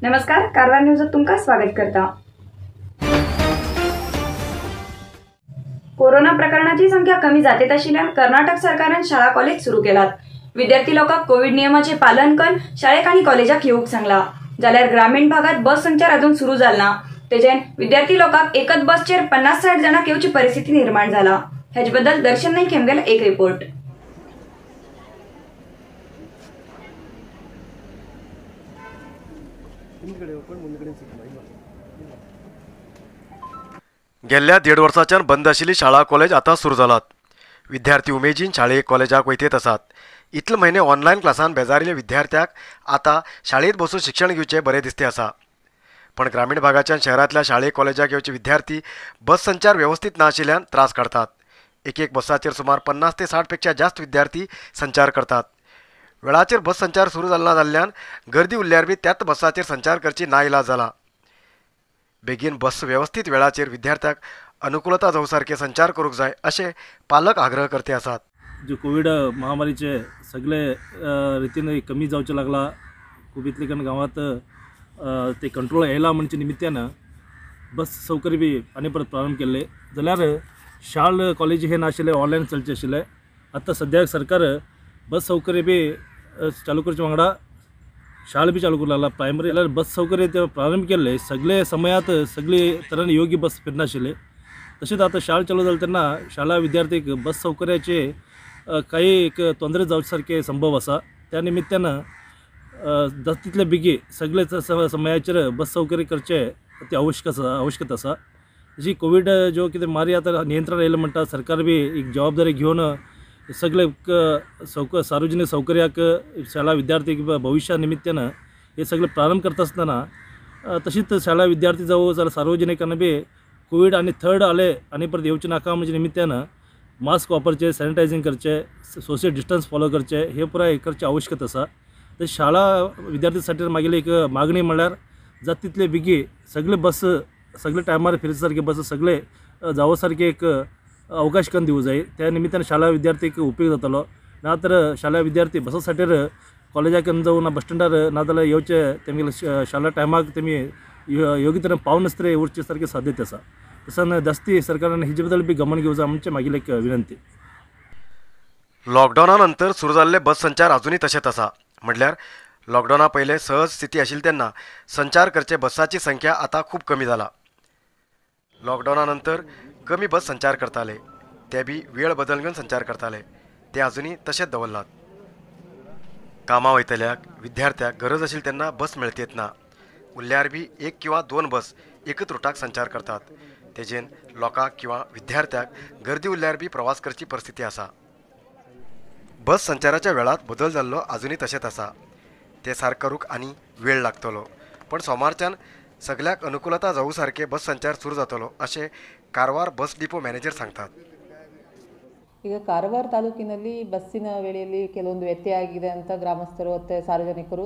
नमस्कार, कारवार न्यूजात तुमका स्वागत करता। कोरोना प्रकरणाची संख्या कमी जाते आशिल्ल्यान कर्नाटक सरकारान शाळा कॉलेज सुरू केलात। विद्यार्थी लोकांक कोविड नियमाचे पालन करून शाळेक आणि कॉलेजाक येऊक सांगला। जाल्यार ग्रामीण भागात बस संचार अजून सुरू जालना, तेजेन विद्यार्थी लोकांक एकच बसचेर 50-60 जणांक येवची परिस्थिती निर्माण झाला। हेचबद्दल दर्शन नाईक हेमगेला एक रिपोर्ट। गेल्या 1.5 वर्साच्यान बंद आशिल्ली शाळा कॉलेज आता सुरू जालात। विद्यार्थी उमेदीन शाळेक कॉलेजाक वयतेत आसात। इतले म्हयने ऑनलायन क्लासान बेजारिल्ल्या विद्यार्थ्याक आता शाळेत बसून शिक्षण घेवचे बरे दिसते आसा। पण ग्रामीण भागाच्या शहरातल्या शाळेक कॉलेजाक येवचे विद्यार्थी बस संचार व्यवस्थित नाशिल्ल्यान त्रास काडतात। एक बसाचेर सुमार 50 ते 60 पेक्षा जास्त विद्यार्थी संचार करतात। वेळाचेर बस संचार सुरू जालना जाल्ल्यान गर्दी उरल्यार बी त्याच बसाचेर संचार करची नाइलाज जाला। बेगीन बस व्यवस्थित वेळाचेर विद्यार्थ्याक अनुकूलता जावं सारखे संचार करूंक जाय अशें पालक आग्रह करते आसात। जो कोविड महामारीचे सगळे रितीन कमी जावचे लागला, खूब इतले कण गांवांत ते कंट्रोल येयला म्हणचे निमित्तान बस सौकर्य बी आनी परत प्रारंभ केले। जाल्यार शाळा कॉलेज हे नाशिल्ले, ऑनलायन चलचे आशिल्ले। आतां सद्याक सरकार बस सौकर्य बी चालू करचे वांगडा शाळा बी चालू करूंक लागला। प्रायमरी जाल्यार बस सौकर्य ते प्रारंभ केले। सगळे समयात सगळे तरेन योग्य बस फिरनाशिल्ले। तशेंच आता शाळा चालू जाले तेन्ना शाळा विद्यार्थीक बस सौकर्याचे काही एक तोंदरे जावचे सारखे संभव आसा। त्या निमित्तान तितले बेगी सगळे समयाचेर बस सौकर्य करचे ते आवश्यक आसा। जी कोविड जो कितें मारी आता नियंत्रण येयलें म्हणटा, सरकार बी एक जबाबदारी घेवन सगळे सार्वजनिक सौकर्याक शाळा विद्यार्थीक भविष्या निमित्तान हे सगळे प्रारंभ करता आसतना तशीच शाळा विद्यार्थी जावं जाल्यार सार्वजनिकांना बी कोविड आनी थर्ड आले आनी परत येवचे नाका म्हणजे निमित्तान मास्क वापरचे, सॅनिटायझिंग करचे, सोशल डिस्टन्स फॉलो करचे, हे पुराय करचे आवश्यक आसा। तर शाळा विद्यार्थी साठी मागील एक मागणी म्हणल्यार जाता तितले बेगी सगळे बस सगळे टायमार फिरचे सारखे बस सगळे जावं सारखे एक अवकाश करून दिवं जाय। त्या निमित्तान शाळा विद्यार्थीक उपयोग जातलो। ना तर शाळा विद्यार्थी बसा साठेर कॉलेजाक जावं ना बस स्टँडार नाजाल्यार येवचे तेमगे शाळा टायमाक तेमी योग्य तरेन पावून नासतरे उरचे सारखे साध्यता आसा। तसान जास्ती सरकारान हेजे बद्दल बी गमन घेवचें आमचे मागील एक विनंती। लॉकडावना नंतर सुरू जाल्ले बस संचार अजूनही तशेंच आसा। म्हटल्यार लॉकडावना पयले सहज स्थिती आशिल्ली तेन्ना संचार करचे बसाची संख्या आता खूप कमी जाला। लॉकडावना नंतर कमी बस संचार करताले, ते बी वेळ बदल घेवन संचार करताले, ते अजूनही तशेंच दवरलात। कामां वयतल्याक विद्यार्थ्याक गरज आशिल्ली तेन्ना बस मेळतेत ना, उरल्यार बी 1 किंवा 2 बस एकच रुटाक संचार करतात। तेजेन लोकांक किंवा विद्यार्थ्याक गर्दी उरल्यार बी प्रवास करची परिस्थिती आसा। बस संचाराच्या वेळात बदल जाल्लो अजूनही तशेंच आसा। ते सारकें करूंक आनी वेळ लागतलो, पण सोमारच्यान सगळ्याक अनुकूलता जावं सारखे बस संचार सुरू जातलो अशें कारवार बस डिपो मॅनेजर सांगतात। ಈಗ ಕಾರವಾರ ತಾಲೂಕಿನಲ್ಲಿ ಬಸ್ಸಿನ ವೇಳೆಯಲ್ಲಿ ಕೆಲವೊಂದು ವ್ಯತ್ಯಯ ಆಗಿದೆ ಅಂತ ಗ್ರಾಮಸ್ಥರು ಮತ್ತು ಸಾರ್ವಜನಿಕರು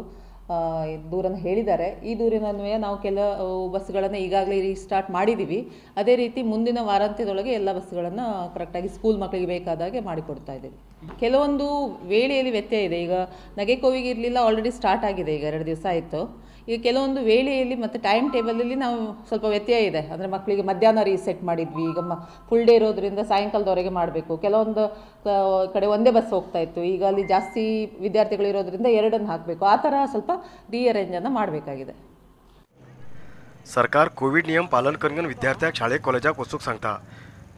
ದೂರನ್ನು ಹೇಳಿದ್ದಾರೆ। ಈ ದೂರಿನನ್ವಯ ನಾವು ಕೆಲವು ಬಸ್ಗಳನ್ನು ಈಗಾಗಲೇ ರೀಸ್ಟಾರ್ಟ್ ಮಾಡಿದ್ದೀವಿ। ಅದೇ ರೀತಿ ಮುಂದಿನ ವಾರಾಂತ್ಯದೊಳಗೆ ಎಲ್ಲ ಬಸ್ಗಳನ್ನು ಕರೆಕ್ಟಾಗಿ ಸ್ಕೂಲ್ ಮಕ್ಕಳಿಗೆ ಬೇಕಾದಾಗೆ ಮಾಡಿಕೊಡ್ತಾ ಇದ್ದೀವಿ। ಕೆಲವೊಂದು ವೇಳೆಯಲ್ಲಿ ವ್ಯತ್ಯಯ ಇದೆ। ಈಗ ನಗೆಕೋವಿಗೆ ಇರಲಿಲ್ಲ, ಆಲ್ರೆಡಿ ಸ್ಟಾರ್ಟ್ ಆಗಿದೆ, ಈಗ 2 ದಿವಸ ಆಯಿತು। ಈಗ ಕೆಲವೊಂದು ವೇಳೆಯಲ್ಲಿ ಮತ್ತು ಟೈಮ್ ಟೇಬಲಲ್ಲಿ ನಾವು ಸ್ವಲ್ಪ ವ್ಯತ್ಯಯ ಇದೆ। ಅಂದರೆ ಮಕ್ಕಳಿಗೆ ಮಧ್ಯಾಹ್ನ ರೀಸೆಟ್ ಮಾಡಿದ್ವಿ, ಈಗ ಫುಲ್ ಡೇ ಇರೋದ್ರಿಂದ ಸಾಯಂಕಾಲದವರೆಗೆ ಮಾಡಬೇಕು। ಕೆಲವೊಂದು ಕಡೆ ಒಂದೇ ಬಸ್ ಹೋಗ್ತಾ ಇತ್ತು, ಈಗ ಅಲ್ಲಿ ಜಾಸ್ತಿ ವಿದ್ಯಾರ್ಥಿಗಳು ಇರೋದ್ರಿಂದ 2 ಹಾಕಬೇಕು। ಆ ಥರ ಸ್ವಲ್ಪ ರೀಅರೇಂಜನ್ನು ಮಾಡಬೇಕಾಗಿದೆ। सरकार कोविड नियम पालन करून विद्यार्थ्याक शाळेक कॉलेजाक वचूंक सांगता,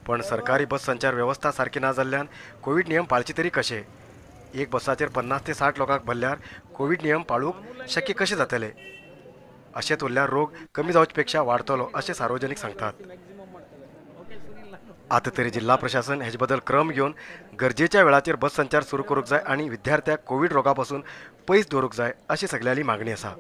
पण सरकारी बस संचार व्यवस्था सारखी ना जाल्ल्यान कोविड नियम पाळचे तरी कशे? एक बसाचेर 50 ते 60 लोकांक भरल्यार कोविड नियम पाळूंक शक्य कशें जातले? अशेंच उरल्यार रोग कमी जावचे पेक्षा वाडतलो अशें सार्वजनिक सांगतात। आता तरी जिल्हा प्रशासन हेजे बद्दल क्रम घेवन गरजेच्या वेळाचेर बस संचार सुरू करूंक जाय आनी विद्यार्थ्याक कोविड रोगापासून पयस दवरूंक जाय अशी सगळ्यांची मागणी आसा।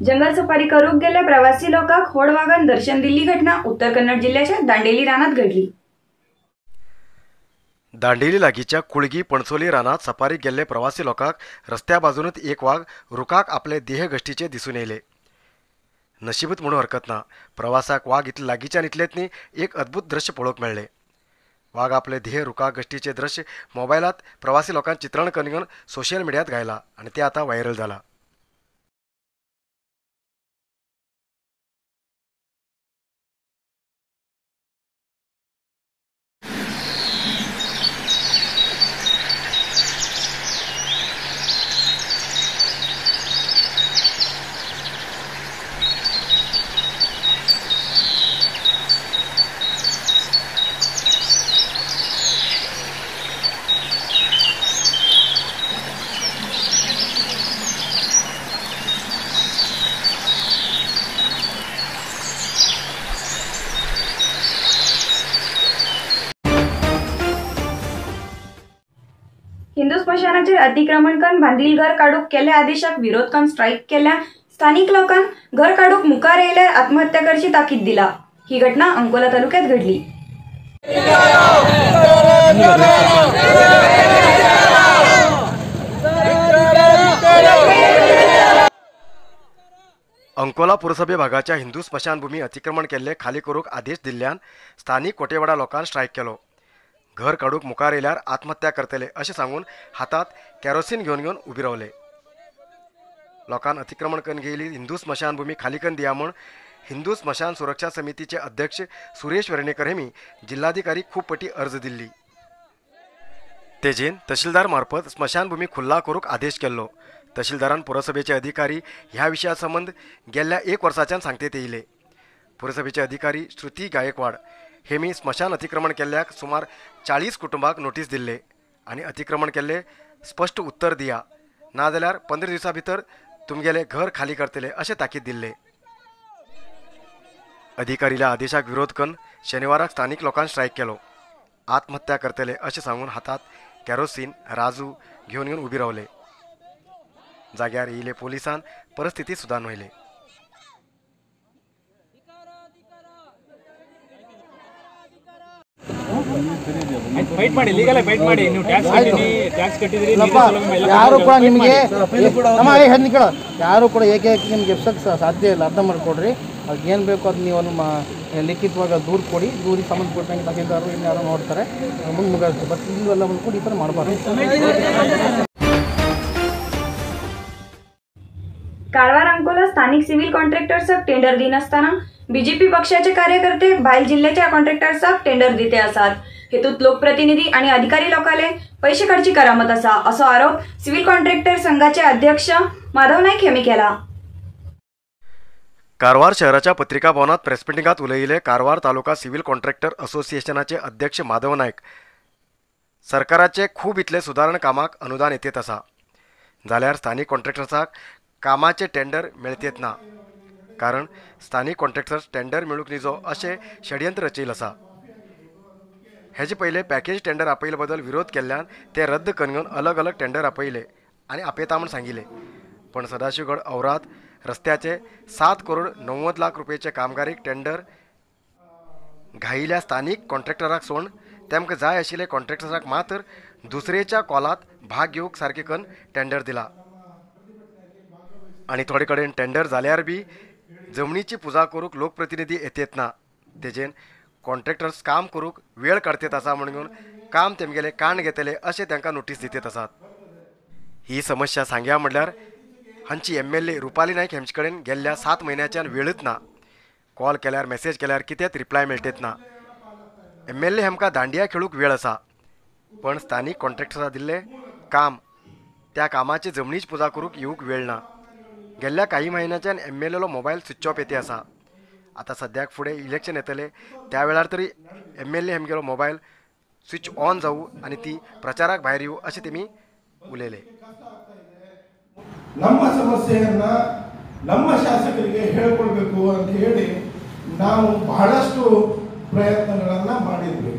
जंगल सफारी करूक गेल्या प्रवासी लोकांक होड वाघान दर्शन दिल्ली घटना उत्तर कन्नड जिल्ह्याच्या दांडेली रानात घडली. दांडेली लागींच्या कुळगी पणसोली रानात सफारीक गेल्ले प्रवासी लोकांक रस्त्या बाजूनच एक वाघ रुखाक आपले देह गश्टीचे दिसून येयले. नशीबच म्हणून हरकत ना, प्रवासाक वाघ इतले लागींच्यान इतलेतनी एक अद्भुत दृश्य पळोवंक मेळ्ळें. वाघ आपले देह रुखाक गश्टीचे दृश्य मोबायलात प्रवासी लोकांनी चित्रण करून सोशल मिडियात घायला आणि ते आता व्हायरल जाला. हिंदू स्मशानाचेर अतिक्रमण करून बांधील घर काढूक केल्या आदेशाक विरोध करून स्ट्राईक केल्या स्थानिक लोकांन घर काढूक मुखार येयल्यार आत्महत्या करची ताकीद दिला. ही घटना अंकोला तालुक्यात घडली. अंकोला पुरसभे भागाच्या हिंदू स्मशानभूमी अतिक्रमण केल्ले खाली करूक आदेश दिल्ल्यान स्थानिक कोटेवाडा लोकांनी स्ट्राईक केलो. घर काढूक मुखार येयल्यार आत्महत्या करतले अशें सांगून हातात कॅरोसीन घेवन उबी रावले. लोकांनी अतिक्रमण करून गेली हिंदू स्मशानभूमी खाली करून दिया म्हूण हिंदू स्मशान सुरक्षा समितीचे अध्यक्ष सुरेश वर्णेकर हेमी जिल्हाधिकारी खूब पटी अर्ज दिल्ली. तेजेन तहसीलदार मार्फत स्मशानभूमी खुल्ला करूक आदेश केल्लो. तहसीलदारान पुरसभेचे अधिकारी ह्या विशया संबंध गेल्ल्या 1 वर्साच्यान सांगतेत येयले. पुरसभेचे अधिकारी श्रुती गायकवाड हेमी स्मशान अतिक्रमण केल्ल्याक सुमार 40 कुटुंबांक नोटीस दिल्ले आणि अतिक्रमण केल्ले स्पष्ट उत्तर दिया, नाजाल्यार 15 दिवसां भितर तुमगेले घर खाली करतले अशें ताकीद दिल्ले. अधिकारील्या आदेशाक विरोध करून शेनवाराक स्थानिक लोकांनी स्ट्राईक केलो. आत्महत्या करतले अशें सांगून हातात कॅरोसीन राजू घेवन उबी रावले. जाग्यार येयले पोलिसान परिस्थिती सुदारून व्हयले. ಫೈಟ್ ಮಾಡಿ ಲೀಗಲ್ ಫೈಟ್ ಮಾಡಿ ನೀವು ಟ್ಯಾಕ್ಸ್ ಕಟ್ಟಿದ್ರಿ ಯಾರು ಕೂಡ ನಿಮಗೆ ಯಾರು ಕೂಡ ಏಕೈಕ ನಿಮ್ಗೆ ಎಬ್ಸಕ್ಕೆ ಸಾಧ್ಯ ಇಲ್ಲ. ಅರ್ಥ ಮಾಡ್ಕೊಡ್ರಿ. ಅವ್ರಿಗೆ ಏನು ಬೇಕು ಅದು ನೀವು ಲಿಖಿತವಾಗಿ ದೂರು ಕೊಡಿ. ದೂರಿಗೆ ಸಂಬಂಧಪಟ್ಟಂಗೆ ತಹಸೀಲ್ದಾರರು ಇನ್ಯಾರೋ ನೋಡ್ತಾರೆ, ಮುಂದೆ ಮುಗಿಸ್ತಾರೆ. ಬಟ್ ಇಲ್ಲೆಲ್ಲ ಬಂದ್ಕೊಂಡು ಈ ಥರ ಮಾಡಬಾರ್ದು. कारवार अंकोला स्थानिक सिव्हिल कॉन्ट्रॅक्टर्साक टेंडर दिन असताना बीजेपी पक्षाचे कार्यकर्ते भायल जिल्ह्याच्या कॉन्ट्रॅक्टर्साक टेंडर दिते आसात. हेतूत लोकप्रतिनिधी आणि अधिकारी लोकांले पैसे काडची करामत असा असो आरोप सिव्हिल कॉन्ट्रॅक्टर संघाचे अध्यक्ष माधव नाईक हेमी केला. कारवार शहराच्या पत्रिका भवनात प्रेस मिटिंगात उलयिल्ले कारवार तालुका सिव्हिल कॉन्ट्रॅक्टर असोसिएशनाचे अध्यक्ष माधव नाईक, सरकाराचे खूब इतले सुदारण कामाक अनुदान येतेत आसा, जाल्यार स्थानिक कॉन्ट्रॅक्टर्साक कामाचे टेंडर मेळतेत ना, कारण स्थानिक कॉन्ट्रॅक्टर्स टेंडर मेळूक निजो अशें षडयंत्र रचयिल्लें आसा. हेजे पयले पॅकेज टेंडर आपयले बद्दल विरोध केल्ल्यान ते रद्द करून अलग अलग टेंडर आपयले आनी आपयता म्हूण सांगिल्ले. पण सदाशिवगड औराद रस्त्याचे 7 करोड 90 लाख रुपयाचे कामगारीक टेंडर घायिल्ल्या स्थानिक कॉन्ट्रॅक्टराक सोडून तेमकां जाय आशिल्ले कॉन्ट्रॅक्टर्साक मात्र दुसरेच्या कॉलात भाग घेवंक सारके करून टेंडर दिला. आणि थोडे कडेन टेंडर जाल्यार बी जमनीची पुजा करूक लोकप्रतिनिधी येतेत ना. तेजेन कॉन्ट्रॅक्टर्स काम करूक वेळ काडतेत आसा म्हणून काम तेमगेले काण घेतले अशें तांकां नोटीस दितेत आसात. ही समस्या सांगया म्हटल्यार हांची MLA रुपाली नायक हेंचे कडेन गेल्ल्या 7 म्हयन्याच्यान वेळच ना. कॉल केल्यार मेसेज केल्यार कितेंच रिप्लाय मेळटेत ना. MLA हेमकां दांडिया खेळूक वेळ आसा, पण स्थानिक कॉन्ट्रॅक्टरा दिल्ले काम त्या कामाची जमनीच पुजा करूंक येवंक वेळ ना. गेल्ल्या काही महिन्याच्यान MLAलो मोबायल स्विच ऑफ येते आसा. आता सद्याक फुडें इलेक्शन येतले त्या वेळार तरी MLA हेमगेलो मोबायल स्विच ऑन जावं आनी ती प्रचाराक भायर येवं अशें तेमी उलयले. ನಮ್ಮ ಸಮಸ್ಯೆಯನ್ನ ನಮ್ಮ ಶಾಸಕರಿಗೆ ಹೇಳಿಕೊಡ್ಬೇಕು ಅಂತ ಹೇಳಿ ನಾವು ಬಹಳಷ್ಟು ಪ್ರಯತ್ನಗಳನ್ನು ಮಾಡಿದ್ವಿ.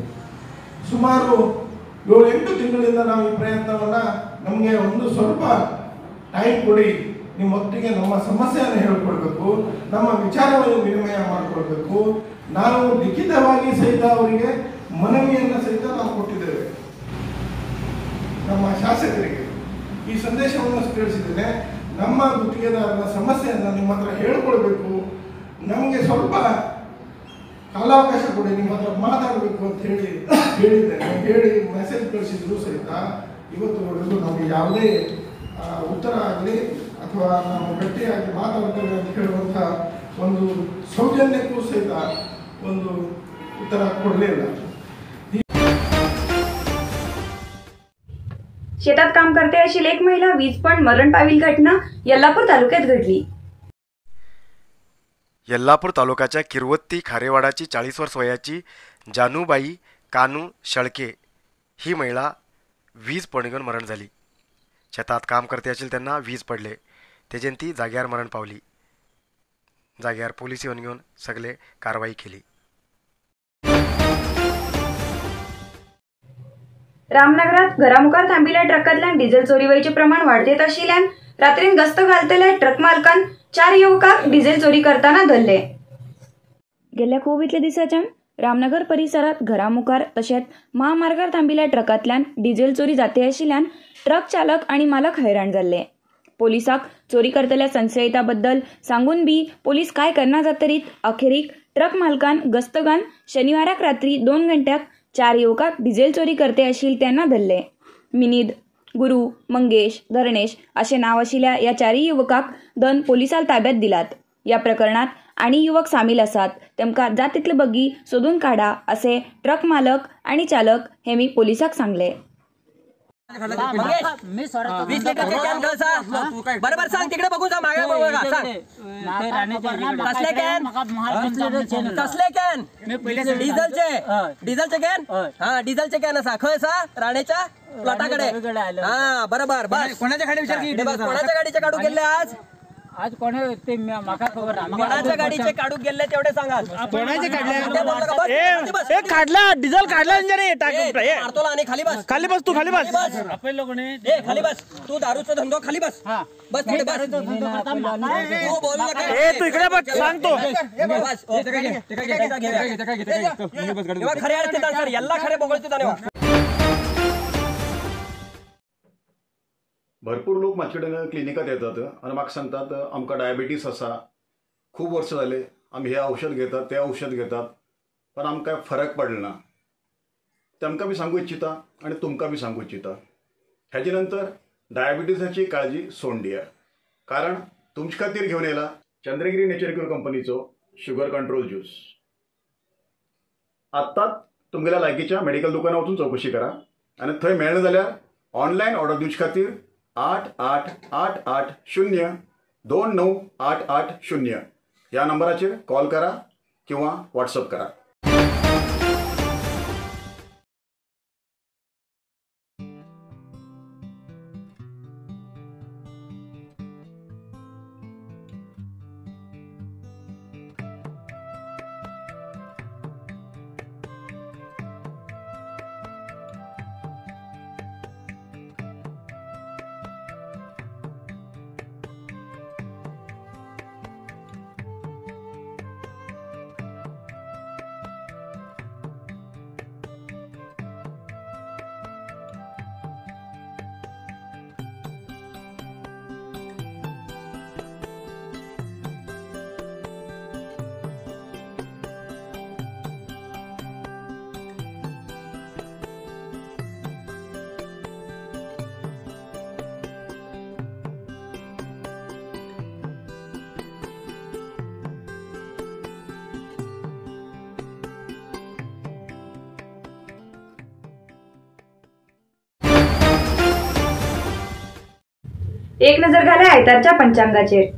ಸುಮಾರು 7-8 ತಿಂಗಳಿಂದ ನಾವು ಈ ಪ್ರಯತ್ನವನ್ನ ನಮಗೆ ಒಂದು ಸ್ವಲ್ಪ ಟೈಮ್ ಕೊಡಿ, ನಿಮ್ಮೊಟ್ಟಿಗೆ ನಮ್ಮ ಸಮಸ್ಯೆಯನ್ನು ಹೇಳಿಕೊಡ್ಬೇಕು, ನಮ್ಮ ವಿಚಾರವನ್ನು ವಿನಿಮಯ ಮಾಡಿಕೊಳ್ಬೇಕು. ನಾವು ಲಿಖಿತವಾಗಿ ಸಹಿತ ಅವರಿಗೆ ಮನವಿಯನ್ನು ಸಹಿತ ನಾವು ಕೊಟ್ಟಿದ್ದೇವೆ. ನಮ್ಮ ಶಾಸಕರಿಗೆ ಈ ಸಂದೇಶವನ್ನು ತಿಳಿಸಿದ್ದೇನೆ. ನಮ್ಮ ಗುತ್ತಿಗೆದಾರರ ಸಮಸ್ಯೆಯನ್ನು ನಿಮ್ಮ ಹತ್ರ ಹೇಳ್ಕೊಳ್ಬೇಕು, ನಮಗೆ ಸ್ವಲ್ಪ ಕಾಲಾವಕಾಶ ಕೊಡಿ, ನಿಮ್ಮ ಹತ್ರ ಮಾತಾಡಬೇಕು ಅಂತ ಹೇಳಿದ್ದೇನೆ. ಹೇಳಿ ಮೆಸೇಜ್ ಕಳಿಸಿದ್ರು ಸಹಿತ ಇವತ್ತುವರೆಗೂ ನಮಗೆ ಯಾವುದೇ ಉತ್ತರ ಆಗಲಿ ಅಥವಾ ನಾವು ಗಟ್ಟಿಯಾಗಿ ಮಾತಾಡ್ತೇವೆ ಅಂತ ಹೇಳುವಂಥ ಒಂದು ಸೌಜನ್ಯಕ್ಕೂ ಸಹಿತ ಒಂದು ಉತ್ತರ ಕೊಡಲಿಲ್ಲ. शेतात काम करते अशी एक महिला वीज पण मरण पावील घटना यल्लापूर तालुक्यात घडली. यल्लापूर तालुक्याच्या किरवत्ती खारेवाडाची 40 वर्ष वयाची जानूबाई कानू शेळके ही महिला वीज पडून मरण झाली. शेतात काम करते आशिल्ली त्यांना वीज पडले, तेजेन ती जाग्यार मरण पावली. जाग्यार पोलीस येवन घेवन सगळे कारवाई केली. रामनगरात घरामुखार थांबिल्ल्या ट्रकातल्यान डिझेल चोरी व्हायचे प्रमाण वाढत आशिल्ल्यान रात्रीन गस्त घालतल्या ट्रक मालकान 4 युवकांक डिझेल चोरी करताना धरले. गेल्या खूब इतल्या दिसाच्यान रामनगर परिसरात घरामुखार तशेंच महामार्गार थांबिल्ल्या ट्रकातल्यान डिझेल चोरी जाते आशिल्ल्यान ट्रक चालक आणि मालक हैराण जाल्ले. पोलिसाक चोरी करतल्या संशयिताबद्दल सांगून बी पोलीस काय करना जातरीत अखेरीक ट्रक मालकान गस्त घालन शनिवाराक रात्री 2 घंट्याक 4 युवकांक डिझेल चोरी करते आशिल्ले तेन्ना धरले. मिनीद, गुरु, मंगेश, धरणेश असे नाव आशिल्ल्या या 4 युवकांक दन पोलिसांक ताब्यात दिलात. या प्रकरणात आणि युवक सामील आसात तेमकां जात तितले बगी सोदून काढा असे ट्रक मालक आणि चालक हेमी पोलिसाक सांगले. बरोबर सांग, तिकडे बघू जा, मागे बघू जा, सांग. कसले कॅन? कसले कॅन? डिझेलचे कॅन? हा, डिझेलचे कॅन असा खंय असा राणेच्या प्लॉटाकडे. हा बरोबर. बस कोणाच्या गाडी विचार की कोणाच्या गाडीचे काढू गेले आज कोणी ते माका खबर कोणाच्या गाडीचे काढू गेले तेवढे सांगा. कोणाचे काढले? काढला डिझेल काढला रे मारतोला आणि खाली बस. खाली बस तू, खाली बस. आपण लोक खाली बस. तू दारूचा धंदो खाली बस. बस तिकडे बस. तू बोलू नका. तू इकडे बस, सांगतो. बस खरे अडचण ಎಲ್ಲ खरे बोगळते. भरपूर लोक म्हाजे कडेन क्लिनिकात येतात आनी म्हाका सांगतात आमकां डायबिटीस आसा, खूब वर्सां जाले आमी हे औषध घेतात ते औषध घेतात पण आमकां फरक पडना. तेमकां बी सांगू इच्छिता आनी तुमकां बी सांगू इच्छिता, हेजे नंतर डायबिटीसाची काळजी सोडून दिया. कारण तुमचे खातीर घेवन येयला चंद्रगिरी नेचर क्यूर कंपनीचो शुगर कंट्रोल ज्यूस. आत्ताच तुमगेल्या लागींच्या मेडिकल दुकानां वचून चौकशी करा आनी थंय मेळना जाल्यार ऑनलायन ऑर्डर दिवचे खातीर 8888029880 ह्या नंबराचेर कॉल करा किंवा व्हॉट्सअप करा. एक नजर घाल्या आयतारच्या पंचांगाचेर.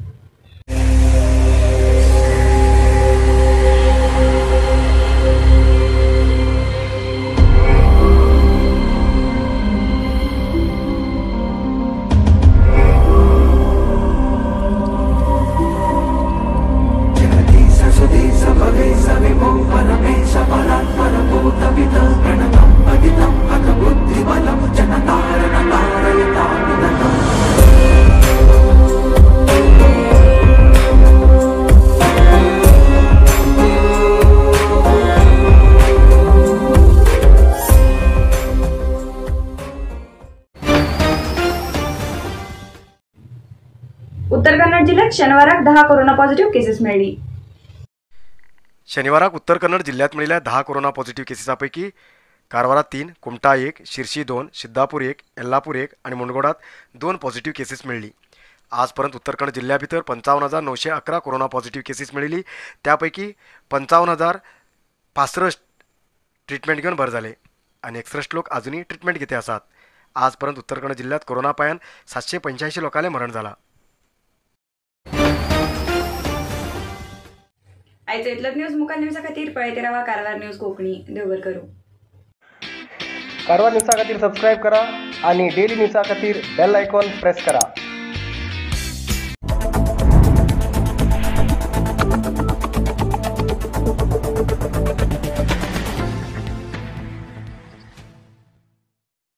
उत्तर कन्नड जिल्ह्यात शनिवाराक 10 कोरोना पॉझिटिव्ह केसेस मिळली. शनिवाराक उत्तर कन्नड जिल्ह्यात मिळालेल्या 10 कोरोना पॉझिटिव्ह केसेसपैकी कारवारात 3, कुमटा 1, शिर्शी 2, सिद्धापूर 1, येल्लापूर 1 आणि मुनगोडात 2 पॉझिटिव्ह केसेस मिळली. आजपर्यंत उत्तर कन्नड जिल्ह्या भितर 55,911 कोरोना पॉझिटिव्ह केसेस मिळली. त्यापैकी 55,065 ट्रीटमेंट घेऊन बरे झाले आणि 61 लोक अजूनही ट्रीटमेंट घेते असतात. आजपर्यंत उत्तर कन्नड जिल्ह्यात कोरोना पायान 785 लोकांना मरण झाला. आयचं इतलंच न्यूज. मुखाल न्यूज खातीर पळयते रावा कारवार न्यूज कोंकणी. देव बरें करूं. कारवार न्यूजा खातीर सबस्क्राईब करा आणि डेली न्यूजा खातीर बेल आयकॉन प्रेस करा.